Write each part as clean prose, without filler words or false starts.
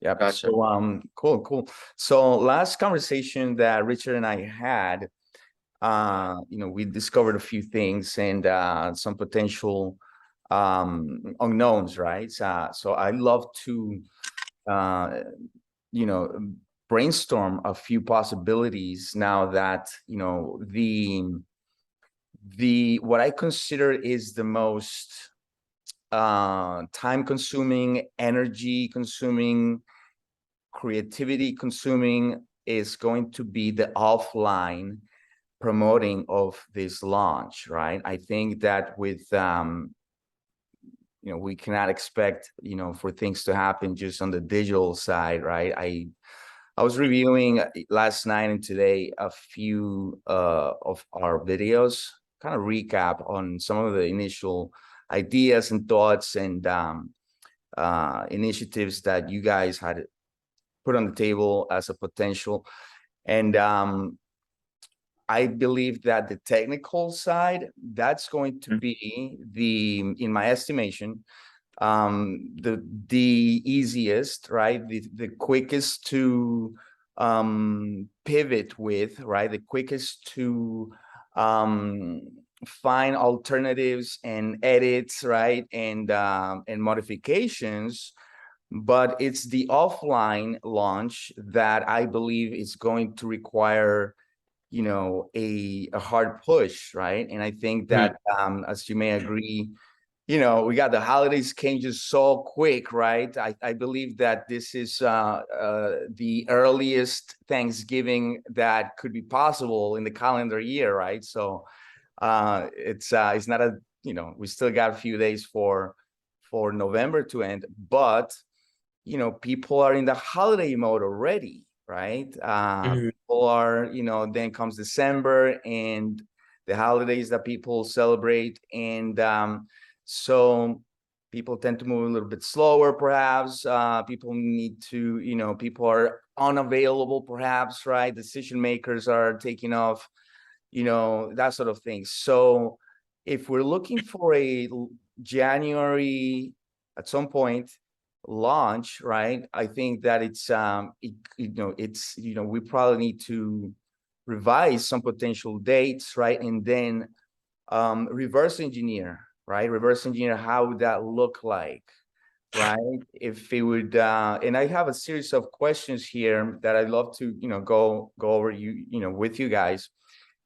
Yep. Gotcha. So, cool. So last conversation that Richard and I had, we discovered a few things and some potential unknowns, right? So I love to, uh, you know, brainstorm a few possibilities now that, the what I consider is the most time consuming, energy consuming, creativity consuming is going to be the offline promoting of this launch, right? I think that with we cannot expect for things to happen just on the digital side, right? I was reviewing last night and today a few of our videos, kind of recap on some of the initial ideas and thoughts and initiatives that you guys had put on the table as a potential. And I believe that the technical side, that's going to be in my estimation, the easiest, right? The quickest to pivot with, right? The quickest to find alternatives and edits, right? And modifications. But it's the offline launch that I believe is going to require a hard push, right? And I think Mhm. that as you may agree, we got the holidays came just so quick, right? I believe that this is the earliest Thanksgiving that could be possible in the calendar year, right? So it's not a we still got a few days for November to end, but people are in the holiday mode already, right? Mhm. People are, then comes December and the holidays that people celebrate. And so people tend to move a little bit slower, perhaps. People need to, people are unavailable, perhaps, right? Decision makers are taking off, that sort of thing. So if we're looking for a January at some point launch, right? I think that we probably need to revise some potential dates, right? And then reverse engineer, right? Reverse engineer how would that look like, right? If it would and I have a series of questions here that I'd love to, go over with you guys.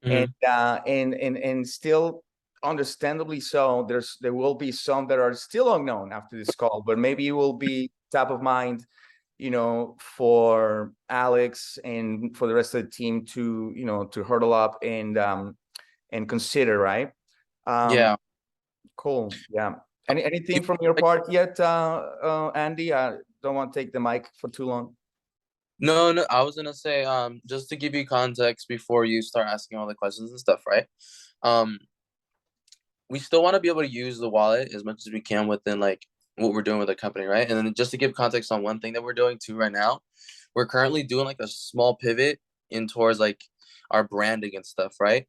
And Mhm. and still understandably so, there will be some that are still unknown after this call, but maybe it will be top of mind, for Alex and for the rest of the team to to hurdle up and consider, right? um Yeah. cool, yeah. You Anything from your part yet, Andy? I don't want to take the mic for too long. No, no, I was gonna say, just to give you context before you start asking all the questions and stuff, right? Um, we still want to be able to use the wallet as much as we can within like what we're doing with the company, right? And then just to give context on one thing that we're doing too right now, we're currently doing like a small pivot in towards like our branding and stuff, right?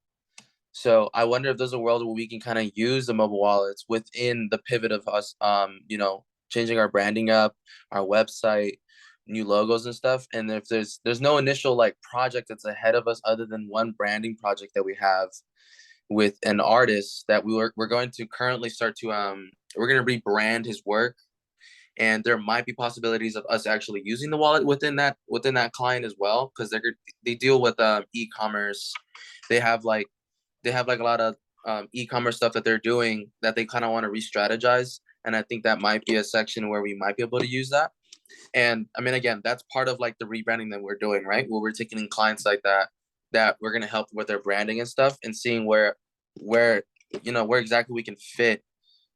So I wonder if there's a world where we can kind of use the mobile wallets within the pivot of us, changing our branding up, our website, new logos and stuff. And if there's no initial like project that's ahead of us other than one branding project that we have with an artist that we're going to currently start to we're going to rebrand his work, and there might be possibilities of us actually using the wallet within that client as well, because they deal with e-commerce. They have like a lot of e-commerce stuff that they're doing that they kind of want to re-strategize, and I think that might be a section where we might be able to use that. And I mean, again, that's part of like the rebranding that we're doing, right? Where we're taking in clients like that we're going to help with their branding and stuff, and seeing where where exactly we can fit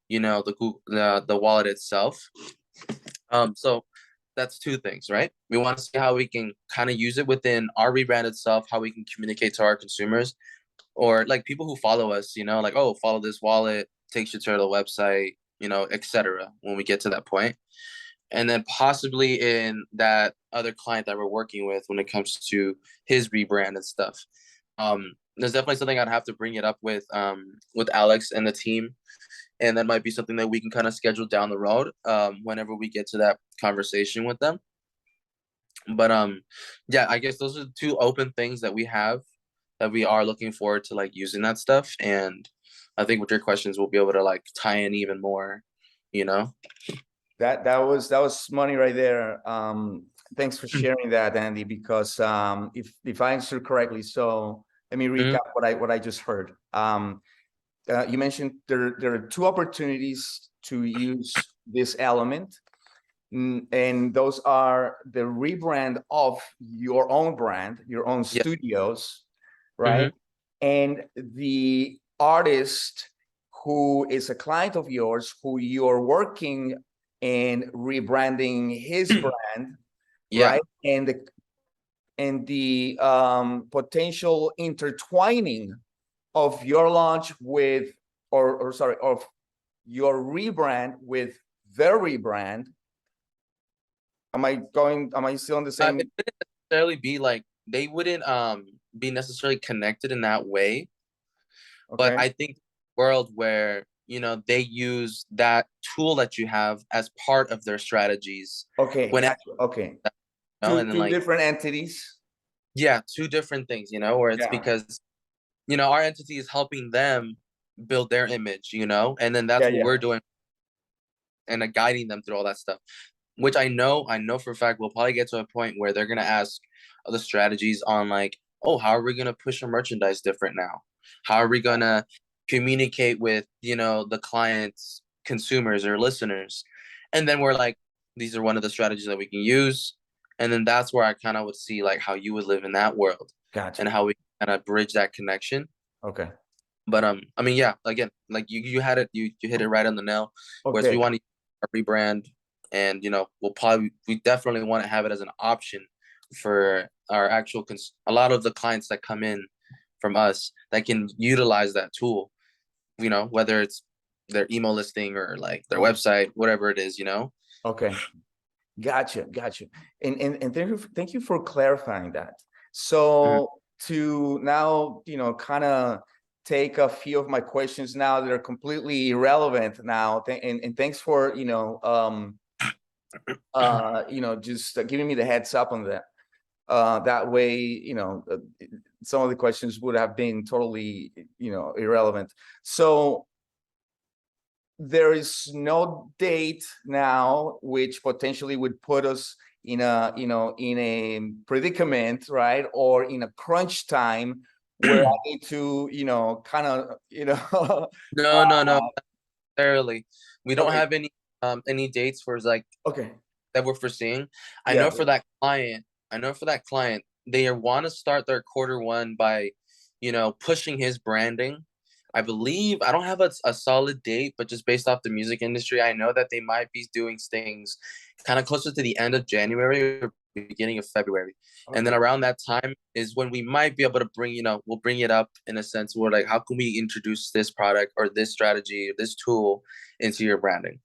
the wallet itself. So that's two things, right? We want to see how we can kind of use it within our rebrand itself, how we can communicate to our consumers, or like people who follow us, like, oh, follow this wallet, takes you to the website, etc. When we get to that point, and then possibly in that other client that we're working with when it comes to his rebrand and stuff. There's definitely something I'd have to bring it up with Alex and the team, and that might be something that we can kind of schedule down the road, whenever we get to that conversation with them. But yeah, I guess those are the two open things that we have that we are looking forward to like using that stuff. And I think with your questions we'll be able to like tie in even more, you know. That was money right there. Thanks for sharing that, Andy, because if I answered correctly, so let me Mhm. recap what I just heard. You mentioned there are two opportunities to use this element, and those are the rebrand of your own brand, your own Yeah. studios, right? Hmm. And the artist who is a client of yours, who you're working and rebranding his brand, Yeah. right? And the potential intertwining of your launch with, or sorry, of your rebrand with their rebrand. Am I still on the It same? wouldn't necessarily be like they wouldn't be necessarily connected in that way, but Okay. I think world where they use that tool that you have as part of their strategies Okay, when gotcha. Okay. Two and then two like different entities. yeah, two different things, where it's Yeah. because our entity is helping them build their image, and then Yeah, that's what yeah. we're doing and guiding them through all that stuff, which I know for a fact we'll probably get to a point where they're gonna ask the strategies on like, oh, how are we gonna push our merchandise different now? How are we gonna communicate with the clients, consumers, or listeners? And then we're like, these are one of the strategies that we can use. And then that's where I kind of would see like how you would live in that world Gotcha. and how we kind of bridge that connection. Okay. But I mean, yeah, again, like you had it, you hit it right on the nail. Whereas we Okay. want to rebrand, and we definitely want to have it as an option for our actual a lot of the clients that come in from us that can utilize that tool. Whether it's their email listing or like their website, whatever it is. Okay. Gotcha. Gotcha. And thank you for clarifying that. So to now, kind of take a few of my questions now that are completely irrelevant now. And thanks for, just giving me the heads up on that. That way, some of the questions would have been totally, irrelevant. So there is no date now which potentially would put us in a predicament, right? Or in a crunch time where I need to, kind of, No, no, no, necessarily. We don't okay, have any dates for like okay, that we're foreseeing. I yeah, know for that client, they want to start their quarter 1 by, pushing his branding. I believe I don't have a solid date, but just based off the music industry, I know that they might be doing things kind of closer to the end of January or beginning of February. And then okay, around that time is when we might be able to we'll bring it up in a sense where like, how can we introduce this product or this strategy or this tool into your branding?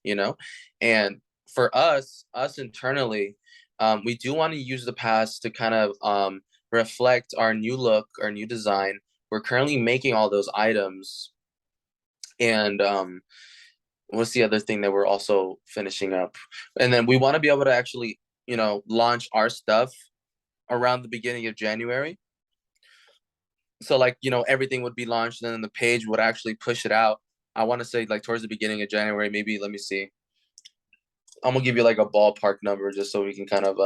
And for us internally, we do want to use the past to kind of reflect our new look, our new design. We're currently making all those items, and what's the other thing that we're also finishing up? And then we want to be able to actually, launch our stuff around the beginning of January. So like, everything would be launched, and then the page would actually push it out. I want to say like towards the beginning of January, maybe. Let me see. I'm gonna give you like a ballpark number just so we can kind of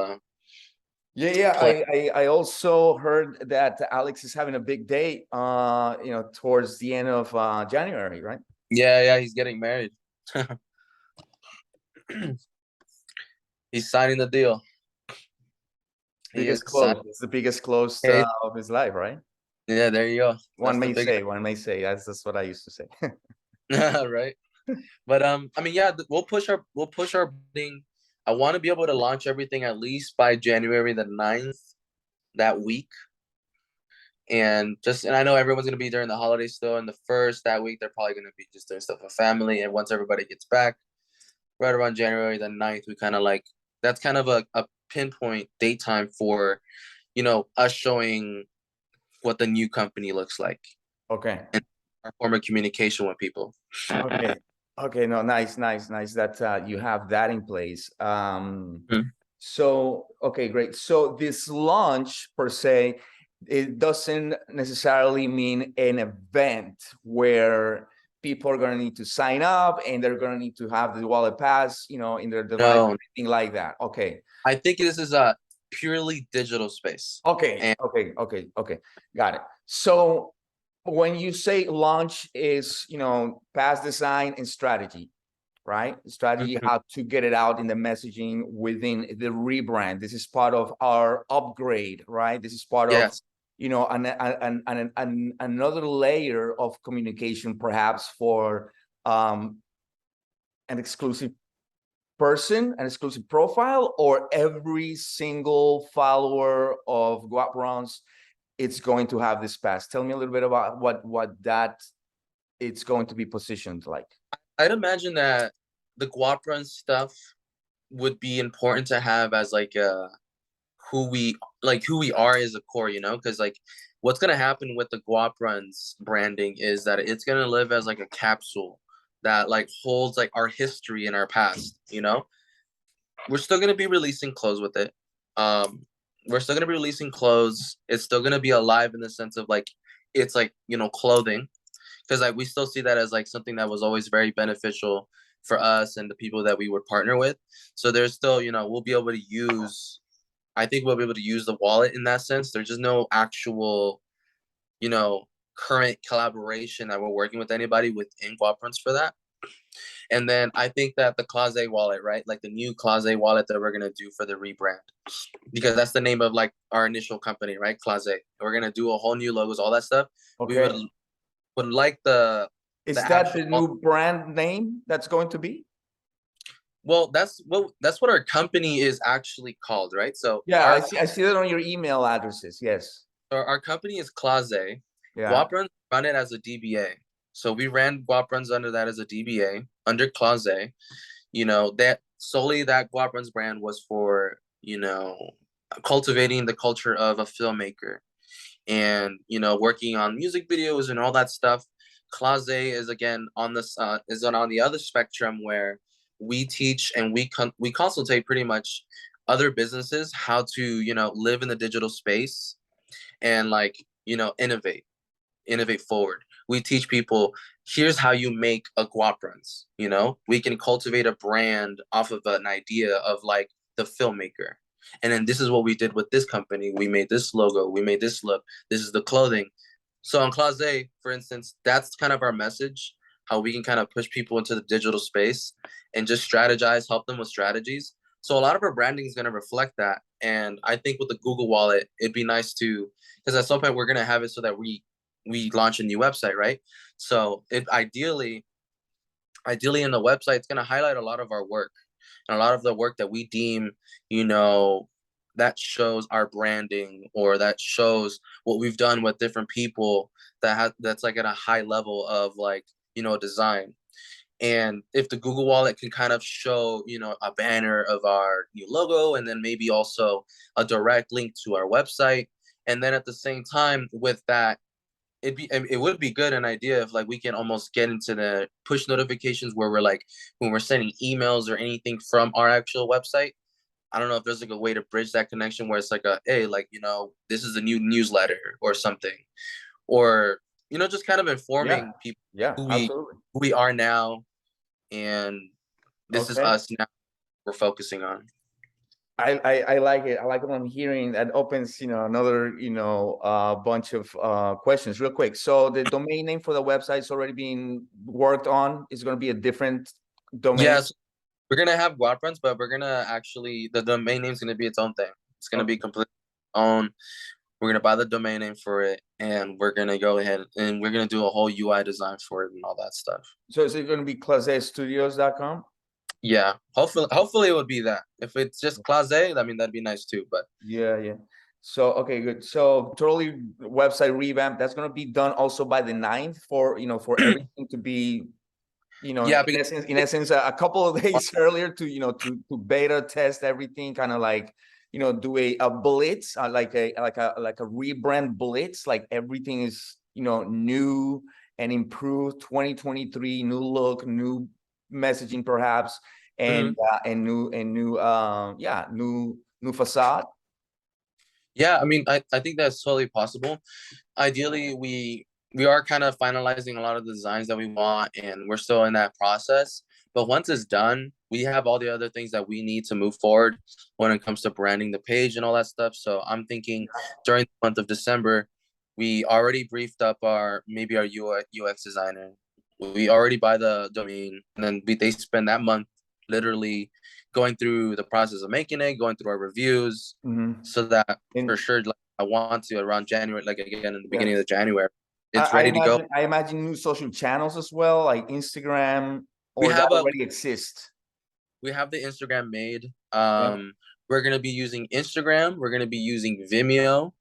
yeah, yeah. plan. I also heard that Alex is having a big day, towards the end of January, right? Yeah, yeah, he's getting married. He's signing the deal. He Biggest is close. signing. It's the biggest close Hey, of his life, right? yeah, there you go. One That's the may big say, one may say. That's what I used to say. right. But I mean, yeah, we'll push our thing. I want to be able to launch everything at least by January the 9th that week. And I know everyone's gonna be during the holidays still. And the first that week, they're probably gonna be just doing stuff with family. And once everybody gets back, right around January the 9th, we kind of like that's kind of a pinpoint date time for, us showing what the new company looks like Okay. and our form of communication with people. Okay. Okay. No, nice, nice, nice that you have that in place. Mhm. So, okay, great. So this launch per se, it doesn't necessarily mean an event where people are going to need to sign up and they're going to need to have the wallet pass, in their device, No, anything like that. Okay. I think this is a purely digital space. Okay. And Okay. Got it. So when you say launch is, pass design and strategy, right? Strategy, Mhm. how to get it out in the messaging within the rebrand. This is part of our upgrade, right? This is part of, Yes, another layer of communication, perhaps for an exclusive person, an exclusive profile, or every single follower of Guap Runs, it's going to have this pass. Tell me a little bit about what that it's going to be positioned like. I'd imagine that the Guap Run stuff would be important to have as like who we are as a core, because like what's gonna happen with the Guap Runs branding is that it's gonna live as like a capsule that like holds like our history and our past. We're still gonna be releasing clothes with it. We're still gonna be releasing clothes. It's still gonna be alive in the sense of like it's like clothing, because like we still see that as like something that was always very beneficial for us and the people that we would partner with. So there's still we'll be able to use. I think we'll be able to use the wallet in that sense. There's just no actual current collaboration that we're working with anybody within Guaprons for that. And then I think that the Clase wallet, right? Like the new Clase wallet that we're gonna do for the rebrand, because that's the name of like our initial company, right? Clase. We're gonna do a whole new logos, all that stuff. We Okay. would like the Is that actual the new brand name that's going to be? well, that's what our company is actually called, right? So Yeah, our I see that on your email addresses. Yes. our company is Clase. Yeah. Guap Runs run it as a DBA. So we ran Guap Runs under that as a DBA under Clase. That solely that Guap Runs brand was for cultivating the culture of a filmmaker and working on music videos and all that stuff. Clase is again on this is on the other spectrum where we teach and we consultate pretty much other businesses how to live in the digital space and like innovate forward. We teach people, here's how you make a guap runs. We can cultivate a brand off of an idea of like the filmmaker. And then this is what we did with this company. We made this logo, we made this look, this is the clothing. So on Class A, for instance, that's kind of our message, how we can kind of push people into the digital space and just strategize, help them with strategies. So a lot of our branding is going to reflect that. And I think with the Google Wallet, it'd be nice to, because at some point we're going to have it so that we launch a new website, right? So it ideally in the website, it's going to highlight a lot of our work and a lot of the work that we deem, that shows our branding or that shows what we've done with different people that's like at a high level of like, design. And if the Google Wallet can kind of show, a banner of our new logo and then maybe also a direct link to our website. And then at the same time with that, it would be good an idea if like we can almost get into the push notifications where we're like when we're sending emails or anything from our actual website. I don't know if there's like a way to bridge that connection where it's like hey, like this is a new newsletter or something, or just kind of Yeah. informing people Yeah. who we Absolutely. who we are now, and this is Okay. us now we're focusing on. I like it. I like what I'm hearing. That opens, another, bunch of questions real quick. So the domain name for the website is already being worked on. It's going to be a different domain. Yes, we're gonna have guap runs, but we're gonna actually the domain name's gonna be its own thing. It's gonna be Okay. completely own. We're gonna buy the domain name for it, and we're gonna go ahead and we're gonna do a whole UI design for it and all that stuff. So is it going to be clasestudios.com? Yeah, hopefully it would be that. If it's just Class A, I mean that'd be nice too. But Yeah. So, okay, good. So totally website revamp. That's going to be done also by the 9th for, for everything to be, yeah, in essence, a couple of days earlier to, to beta test everything, kind of like, do a blitz, like a rebrand blitz, like everything is, new and improved 2023, new look, new messaging perhaps. and new facade. Yeah, I mean, I think that's totally possible. Ideally, we are kind of finalizing a lot of the designs that we want, and we're still in that process. But once it's done, we have all the other things that we need to move forward when it comes to branding the page and all that stuff. So I'm thinking during the month of December, we already briefed up our maybe our UX designer. We already buy the domain, and then they spend that month literally going through the process of making it, going through our reviews, so that for sure, like, I want to around January, like again in the beginning of January, it's ready to go. I imagine new social channels as well, like Instagram, We or that have already exists. we have the Instagram made. Yeah. We're gonna be using Instagram. We're gonna be using Vimeo,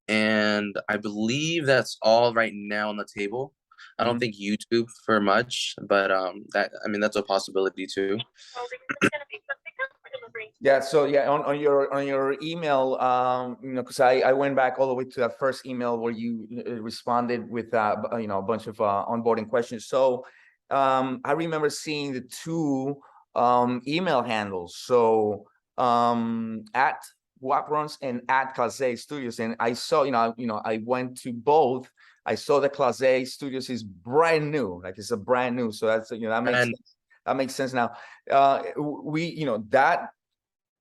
and I believe that's all right now on the table. I don't think YouTube for much, but that, I mean, that's a possibility too. Yeah, so yeah, on your email, because I went back all the way to that first email where you responded with a bunch of onboarding questions. So I remember seeing the two email handles. So at Waprons and at Clase Studios, and I saw, I went to both. I saw the Clase Studios is brand new, like it's a brand new. So that's that makes sense. That makes sense now. That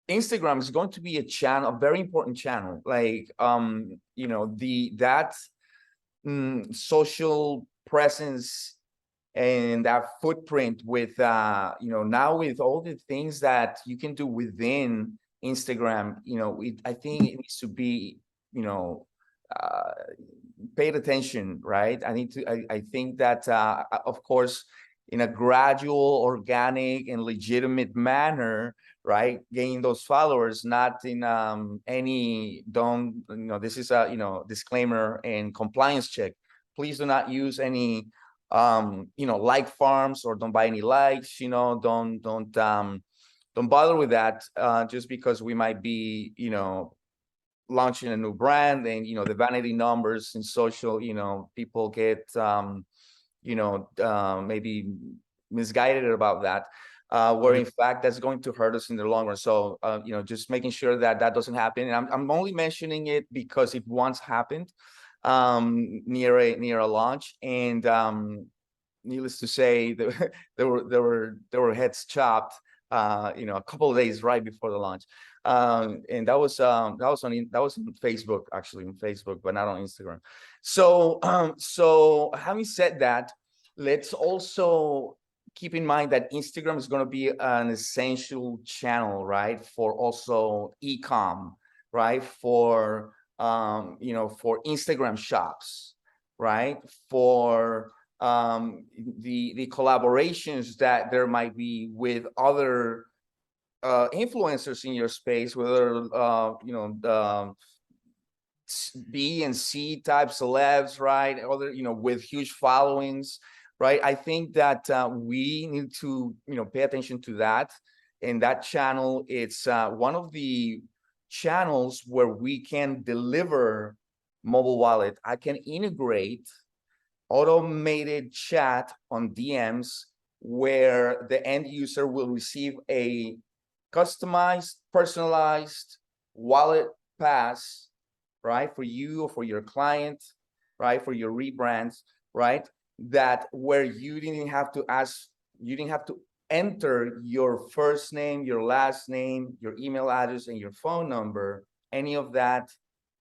Instagram is going to be a channel, a very important channel. Like, that social presence and that footprint with, now with all the things that you can do within Instagram, I think it needs to be, paid attention, right? I think that, of course, in a gradual, organic, and legitimate manner, right, gain those followers, not in any, don't, this is a disclaimer and compliance check. Please do not use any like farms, or don't buy any likes, don't bother with that, just because we might be launching a new brand, and the vanity numbers in social, people get maybe misguided about that, where in fact that's going to hurt us in the long run. So just making sure that that doesn't happen. And I'm only mentioning it because it once happened near a launch, and needless to say, there were heads chopped a couple of days right before the launch. And that was on Facebook, actually, on Facebook, but not on Instagram. So having said that, let's also keep in mind that Instagram is going to be an essential channel, right, for also e-com, right, for for Instagram shops, right, for the collaborations that there might be with other influencers in your space, whether B and C type celebs, right, other with huge followings, right. I think that we need to pay attention to that. And that channel, it's one of the channels where we can deliver mobile wallet. I can integrate automated chat on DMs where the end user will receive a customized, personalized wallet pass, right, for you or for your client, right, for your rebrands, right, that where you didn't have to enter your first name, your last name, your email address, and your phone number, any of that,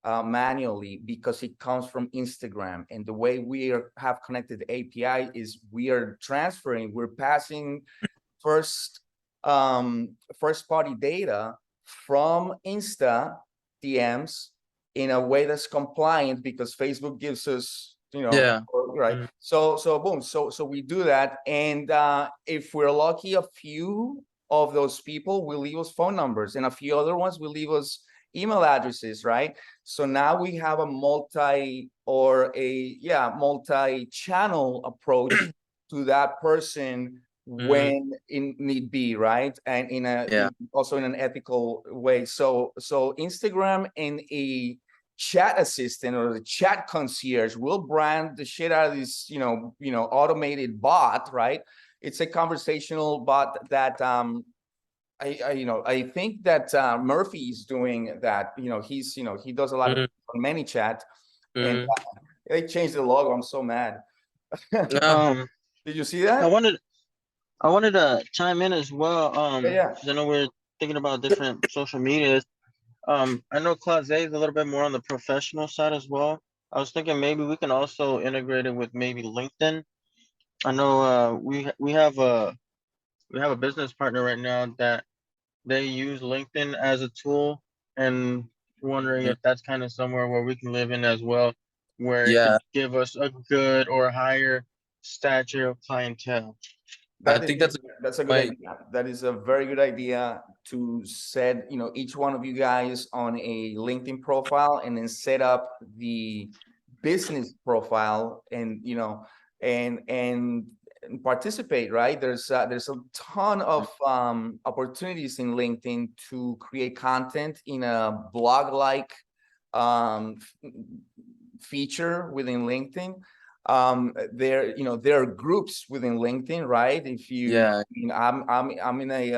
manually, because it comes from Instagram. And the way we have connected the API is we're passing first party data from Insta DMs in a way that's compliant, because Facebook gives us, right. So boom, so we do that. And if we're lucky, a few of those people will leave us phone numbers, and a few other ones will leave us email addresses, right? So now we have a multi-channel approach to that person when in need be, right? And also in an ethical way. So Instagram and a chat assistant or the chat concierge will brand the shit out of this automated bot, right? it's a conversational bot that I think that Murphy is doing that. He does a lot of Mhm, on ManyChat, and mhm. they changed the logo. I'm so mad. Ah, Did you see I that? wanted I wanted to chime in as well. Yeah, 'Cause I know we're thinking about different social medias. I know Clause is a little bit more on the professional side as well. I was thinking maybe we can also integrate it with maybe LinkedIn. I know we have a business partner right now that they use LinkedIn as a tool, and wondering mhm. if that's kind of somewhere where we can live in as well, where it Yeah, could give us a good or higher stature of clientele. I that is think that's a good that's a good point. idea. That is a very good idea to set, each one of you guys on a LinkedIn profile and then set up the business profile and and participate, right? There's a ton of opportunities in LinkedIn to create content in a blog like um feature within LinkedIn. There are groups within LinkedIn, right? If you Yeah. I'm in a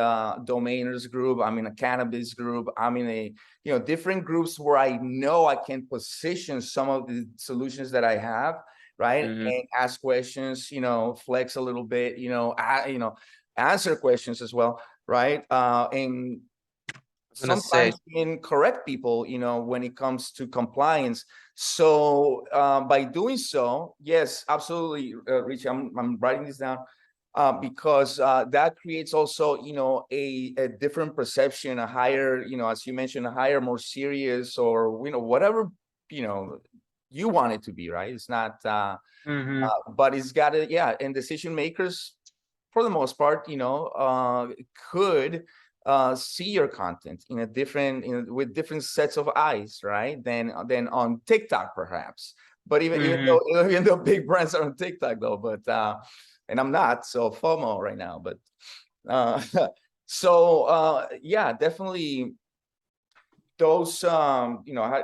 domainers group, I'm in a cannabis group, I'm in a different groups where I know I can position some of the solutions that I have, right? Mhm. And ask questions, flex a little bit, answer questions as well, right? And I was gonna say, sometimes even correct people, when it comes to compliance. So by doing so, yes, absolutely, Richie, I'm writing this down because that creates also, a different perception, a higher, as you mentioned, a higher, more serious, or whatever, you know, you want it to be, right? It's not, Mm-hmm. but it's got to, yeah, and decision makers for the most part, could see your content in a different, with different sets of eyes, right? Than on TikTok, perhaps. But even Mm-hmm. though even though big brands are on TikTok though, but and I'm not, so FOMO right now. But uh, so yeah, definitely those. I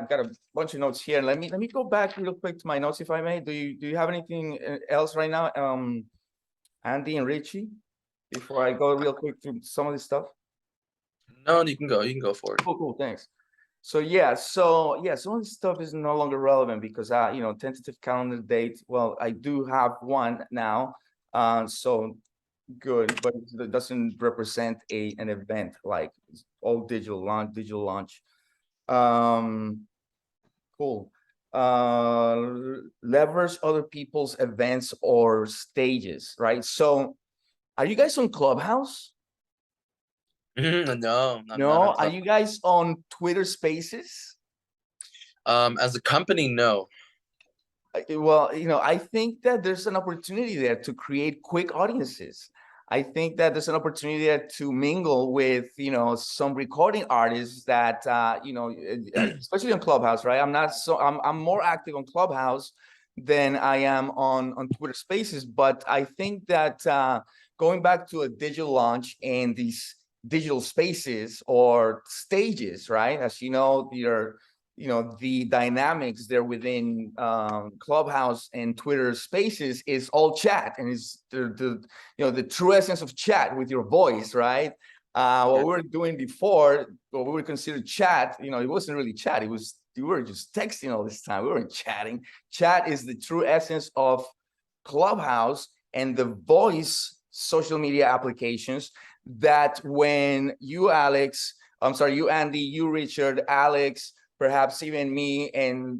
got a bunch of notes here. Let me go back real quick to my notes, if I may. Do you have anything else right now, Andy and Richie? Before I go real quick through some of this stuff? no, you can go. You can go forward. Cool, thanks. So yeah, some of this stuff is no longer relevant because tentative calendar date. Well, I do have one now, so good, but it doesn't represent an event like all digital launch. Um, cool. Leverage other people's events or stages, right? So, are you guys on Clubhouse? No, I'm not No, on are Club. you guys on Twitter Spaces? As a company, no. Well, I think that there's an opportunity there to create quick audiences. I think that there's an opportunity there to mingle with, some recording artists that, especially on Clubhouse, right? I'm more active on Clubhouse than I am on Twitter Spaces. But I think that going back to a digital launch and these digital spaces or stages, right? As you know, the dynamics there within Clubhouse and Twitter Spaces is all chat, and is the true essence of chat with your voice, right? What Yeah. we were doing before, what we were considered chat, it wasn't really chat. It was we were just texting all this time. We weren't chatting. Chat is the true essence of Clubhouse and the voice social media applications that when you, Alex, I'm sorry, you, Andy, you, Richard, Alex, perhaps even me and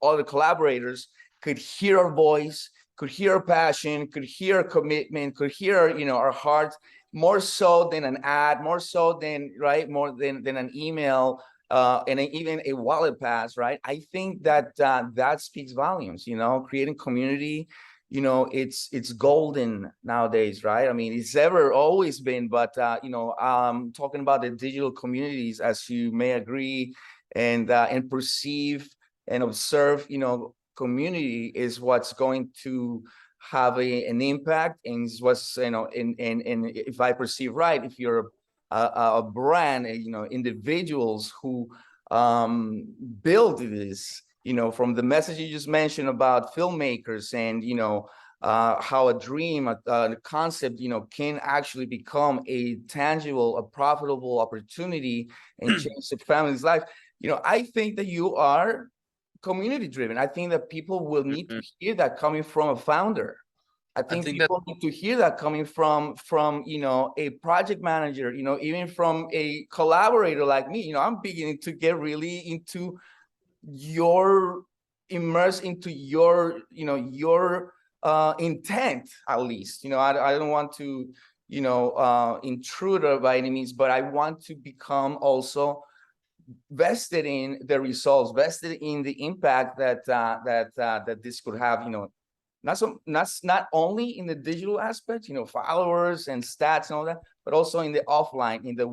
other collaborators could hear our voice, could hear our passion, could hear our commitment, could hear our heart, more so than an ad, more so than more than an email, and even a wallet pass, right? I think that that speaks volumes. Creating community, it's golden nowadays, right? I mean, it's ever always been, but talking about the digital communities, as you may agree and perceive and observe, community is what's going to have an impact, and is what's and if I perceive right, if you're a brand, individuals who build this, from the message you just mentioned about filmmakers and how a dream, a concept, can actually become a tangible, a profitable opportunity and change the family's life. I think that you are community driven. I think that people will need to hear that coming from a founder. I think that people need to hear that coming from a project manager, even from a collaborator like me. I'm beginning to get really into immersed into your intent, at least. I don't want to intruder by any means, but I want to become also vested in the results, vested in the impact that this could have, not only in the digital aspect, followers and stats and all that, but also in the offline, in the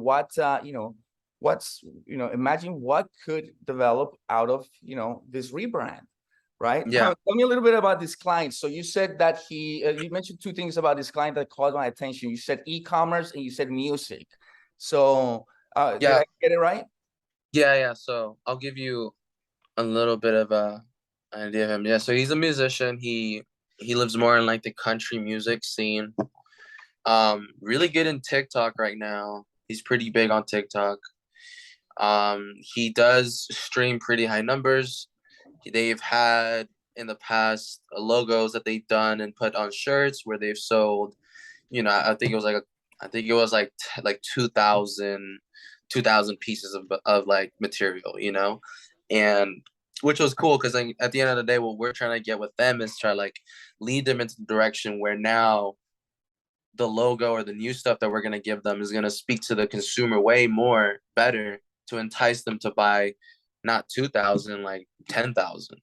imagine what could develop out of this rebrand, right? Yeah. Tell me a little bit about this client. So you said that you mentioned two things about this client that caught my attention. You said e-commerce and you said music. So did I get it right? Yeah. So I'll give you a little bit of a idea of him. Yeah, so he's a musician. He lives more in like the country music scene. Really good in TikTok right now. He's pretty big on TikTok. He does stream pretty high numbers. They've had in the past logos that they've done and put on shirts where they've sold, I think it was like 2,000 pieces of like material, and which was cool because at the end of the day, what we're trying to get with them is try like lead them into the direction where now the logo or the new stuff that we're going to give them is going to speak to the consumer way more better to entice them to buy not 2,000, like 10,000,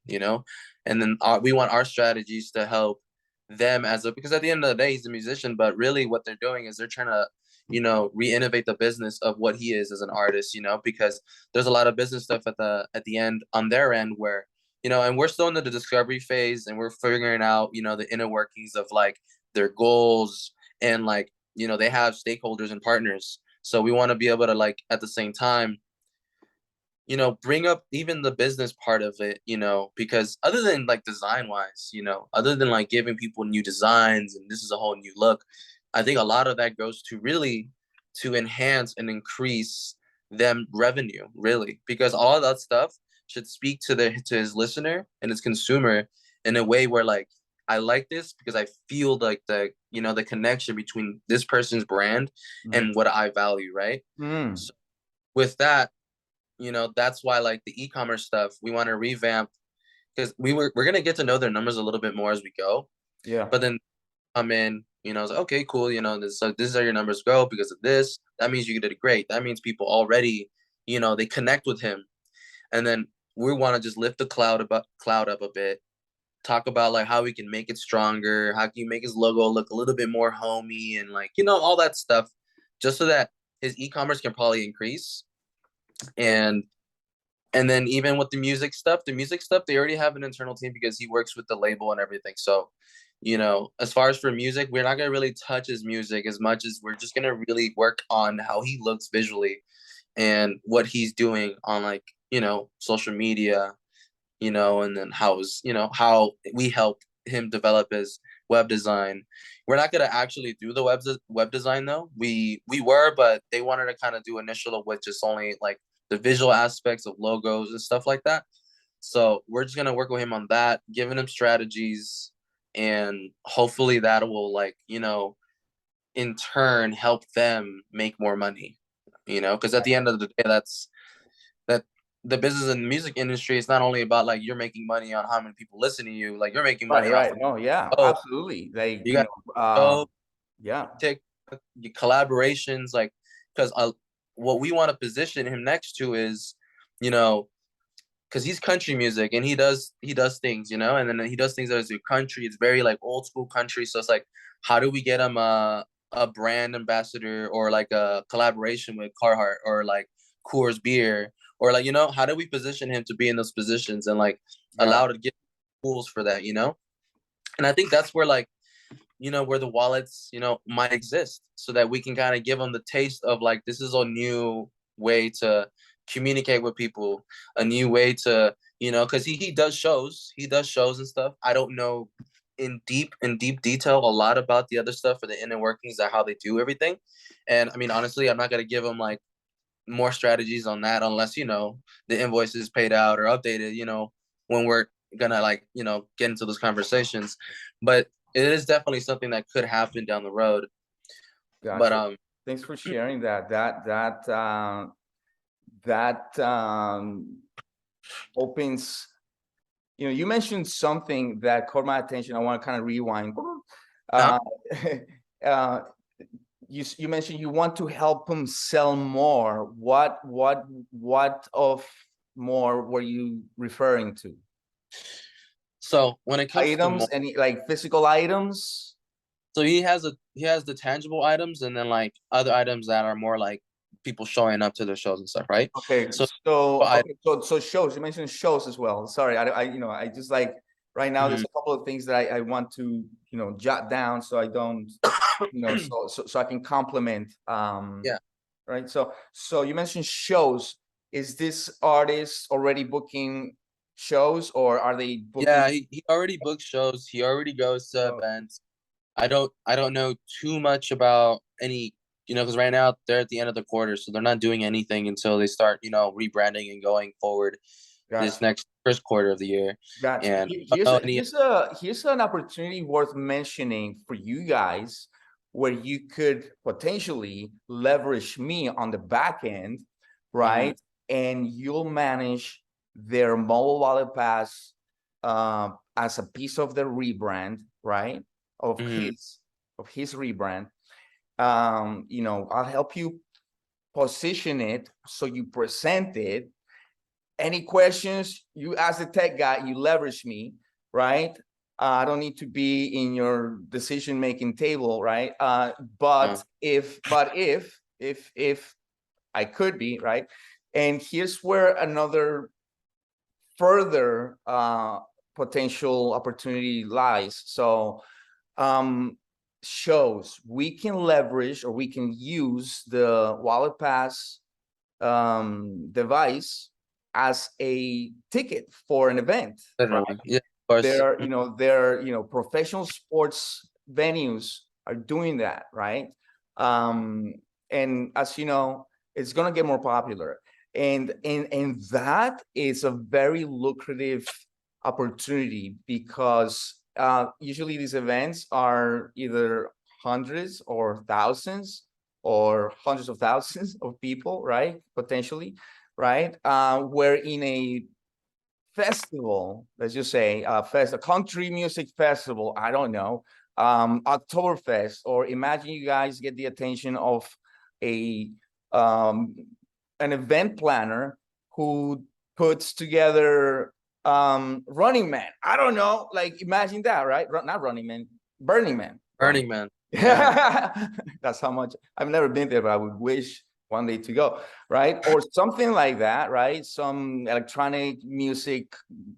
and then we want our strategies to help them because at the end of the day, he's a musician, but really what they're doing is they're trying to, re-innovate the business of what he is as an artist, because there's a lot of business stuff at the end on their end where, and we're still in the discovery phase and we're figuring out, the inner workings of like their goals and like, they have stakeholders and partners. So we want to be able to like, at the same time, bring up even the business part of it, because other than like design wise, other than like giving people new designs and this is a whole new look, I think a lot of that goes to really to enhance and increase them revenue, really, because all of that stuff should speak to his listener and his consumer in a way where like, I like this because I feel like the connection between this person's brand and what I value, right? So with that, that's why like the e-commerce stuff we want to revamp because we're gonna get to know their numbers a little bit more as we go. Yeah. But then come in, it's like, okay, cool, this is how your numbers go because of this. That means you did it great. That means people already, they connect with him. And then we want to just lift the cloud up a bit, talk about like how we can make it stronger, how can you make his logo look a little bit more homey and like, all that stuff, just so that his e-commerce can probably increase. And then even with the music stuff, they already have an internal team because he works with the label and everything. So, as far as for music, we're not gonna really touch his music as much as we're just gonna really work on how he looks visually and what he's doing on like, social media, and then how we help him develop his web design. We're not gonna actually do the web design though. We were, but they wanted to kind of do initial with just only like the visual aspects of logos and stuff like that. So we're just gonna work with him on that, giving him strategies, and hopefully that will like, in turn help them make more money. Because at the end of the day, that the business and music industry is not only about like you're making money on how many people listen to you, like you're making money off Right. No, yeah, oh, absolutely. Like, you got yeah. collaborations, like because what we want to position him next to is, because he's country music and he does things, and then he does things that is country. It's very like old school country. So it's like, how do we get him a brand ambassador or like a collaboration with Carhartt or like Coors Beer or like, how do we position him to be in those positions and like allow to get tools for that, And I think that's where like, where the wallets, might exist so that we can kind of give them the taste of like, this is a new way to communicate with people, a new way to, because he does shows and stuff. I don't know in deep detail a lot about the other stuff for the inner workings of how they do everything. And I mean, honestly, I'm not gonna give them like more strategies on that unless the invoice is paid out or updated. When we're gonna get into those conversations, but it is definitely something that could happen down the road. Gotcha. But Thanks for sharing that. That opens. You mentioned something that caught my attention. I want to kind of rewind. Uh, you mentioned you want to help them sell more. What of more were you referring to? So when it comes to Items, any like physical items? so he has the tangible items, and then like other items that are more like people showing up to their shows and stuff, right? Okay, So so shows. You mentioned shows as well. Sorry, I just like right now. There's a couple of things that I want to jot down so I don't so I can complement. Yeah. Right. So you mentioned shows. Is this artist already booking shows, or are they booking? Yeah, he already books shows. He already goes to events. I don't know too much about any, because right now they're at the end of the quarter, so they're not doing anything until they start, rebranding and going forward this next first quarter of the year. Gotcha. And Here's an opportunity worth mentioning for you guys, where you could potentially leverage me on the back end, right? And you'll manage their mobile wallet pass as a piece of the rebrand, right? Of his rebrand. I'll help you position it so you present it. Any questions, you ask the tech guy, you leverage me, right? I don't need to be in your decision-making table, right? But if I could be, right? And here's where another further potential opportunity lies. So shows, we can leverage, or we can use the Wallet Pass device as a ticket for an event. Right? Yeah, of There, professional sports venues are doing that, right? And as you know, it's gonna get more popular, and that is a very lucrative opportunity, because usually these events are either hundreds or thousands or hundreds of thousands of people, right? Potentially, right? Where in a festival, let's just say a country music festival, I don't know, Oktoberfest, or imagine you guys get the attention of a an event planner who puts together Running Man. I don't know, like imagine that, right? Not Running Man, Burning Man. Burning Man. Yeah. That's how much I've never been there, but I would wish one day to go, right? Or something like that, right? Some electronic music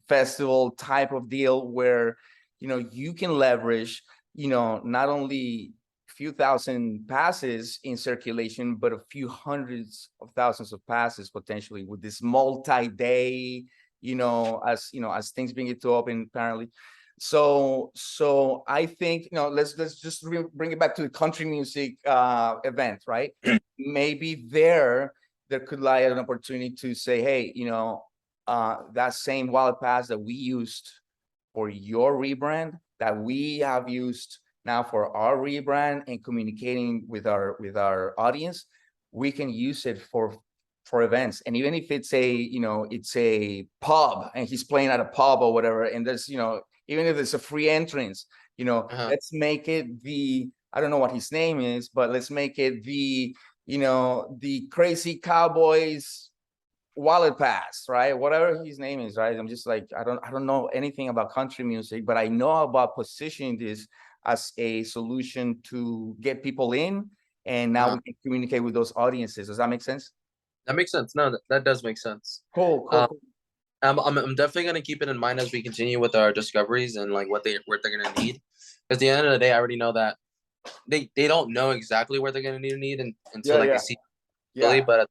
festival type of deal where you can leverage not only a few thousand passes in circulation, but a few hundreds of thousands of passes potentially with this multi-day, as things begin to open apparently. So I think let's just bring it back to the country music event, right? Maybe there could lie an opportunity to say, hey, that same wallet pass that we used for your rebrand, that we have used now for our rebrand and communicating with our audience, we can use it for events. And even if it's it's a pub and he's playing at a pub or whatever, and there's even if it's a free entrance, let's make it I don't know what his name is, but let's make it the Crazy Cowboys wallet pass, right? Whatever his name is, right? I'm just like, I don't know anything about country music, but I know about positioning this as a solution to get people in, and now we can communicate with those audiences. Does that make sense? That makes sense. No, that does make sense. Cool. I'm definitely gonna keep it in mind as we continue with our discoveries and like what they're gonna need. Because at the end of the day, I already know that they don't know exactly where they're gonna need until they see. Yeah. But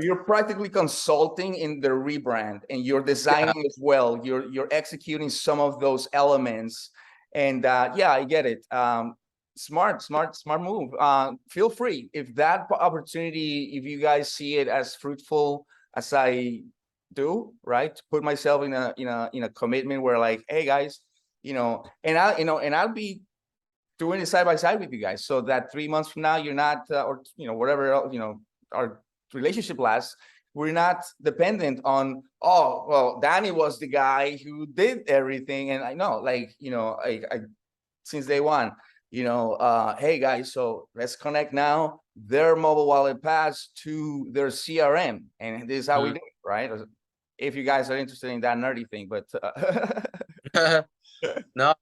you're practically consulting in the rebrand, and you're designing as well. You're executing some of those elements, And yeah, I get it. Smart move. Feel free if that opportunity, if you guys see it as fruitful as I do, right? To put myself in a commitment where like, hey guys, and I'll be doing it side by side with you guys, so that 3 months from now you're not, or whatever else, our relationship lasts. We're not dependent on, oh well, Danny was the guy who did everything, and I know, like, I since day one, hey guys, so let's connect now their mobile wallet pass to their CRM, and this is how we do it, right? If you guys are interested in that nerdy thing, but No,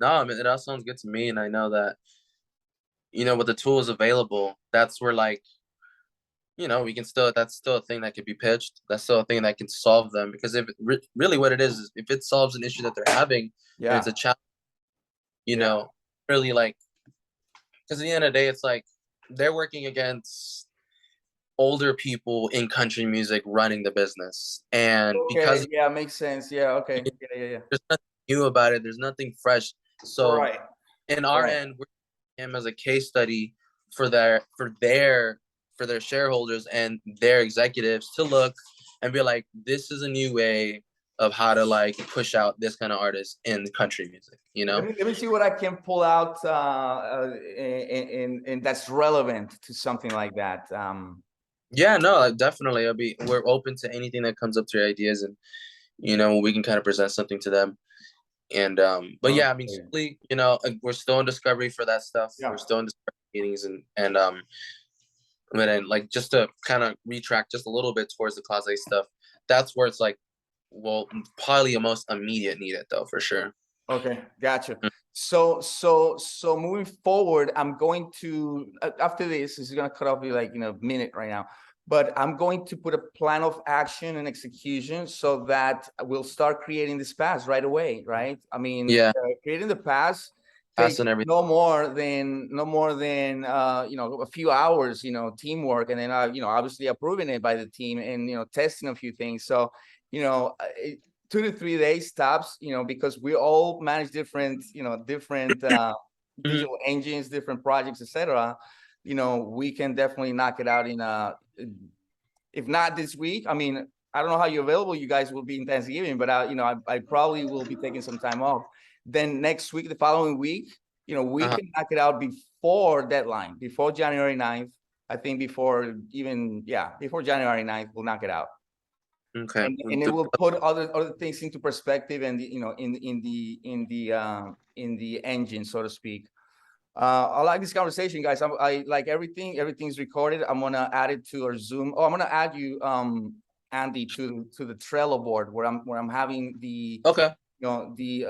I mean, it all sounds good to me, and I know that, with the tools available, that's where, like, we can still, that's still a thing that could be pitched. That's still a thing that can solve them, because if really what it is if it solves an issue that they're having, and yeah, it's a challenge, Yeah. really, like, because at the end of the day, it's like they're working against older people in country music running the business, and okay, because yeah, makes sense. Yeah, okay, yeah. there's nothing new about it, there's nothing fresh. So Right, in our right. end, we're using him as a case study for their shareholders and their executives to look and be like, this is a new way of how to, like, push out this kind of artist in country music, Let me see what I can pull out, and that's relevant to something like that. Yeah, no, definitely. We're open to anything that comes up to your ideas, and we can kind of present something to them. And but yeah, I mean, Okay. simply, we're still in discovery for that stuff. Yeah. We're still in discovery meetings, and but then, like, just to kind of retract just a little bit towards the Class A stuff, that's where it's like, well, probably the most immediate needed though, for sure. Okay, gotcha. Mm. So moving forward, I'm going to, after this is gonna cut off you like in a minute right now, but I'm going to put a plan of action and execution so that we'll start creating this pass right away, right? I mean, Yeah, creating the pass pass takes and everything. no more than a few hours, teamwork, and then obviously approving it by the team, and testing a few things. So 2 to 3 days tops, because we all manage different Mhm. digital engines, different projects, etc. We can definitely knock it out in if not this week. I mean, I don't know how you're available. You guys will be in Thanksgiving, but I probably will be taking some time off. Then next week, the following week, we Uh-huh. can knock it out before deadline, before January 9th. I think before January 9th, we'll knock it out. Okay. And it will put other things into perspective, and in the engine, so to speak. I like this conversation, guys. I like everything. Everything's recorded. I'm gonna add it to our Zoom. Oh, I'm gonna add you, Andy, to the Trello board where I'm having the Okay. the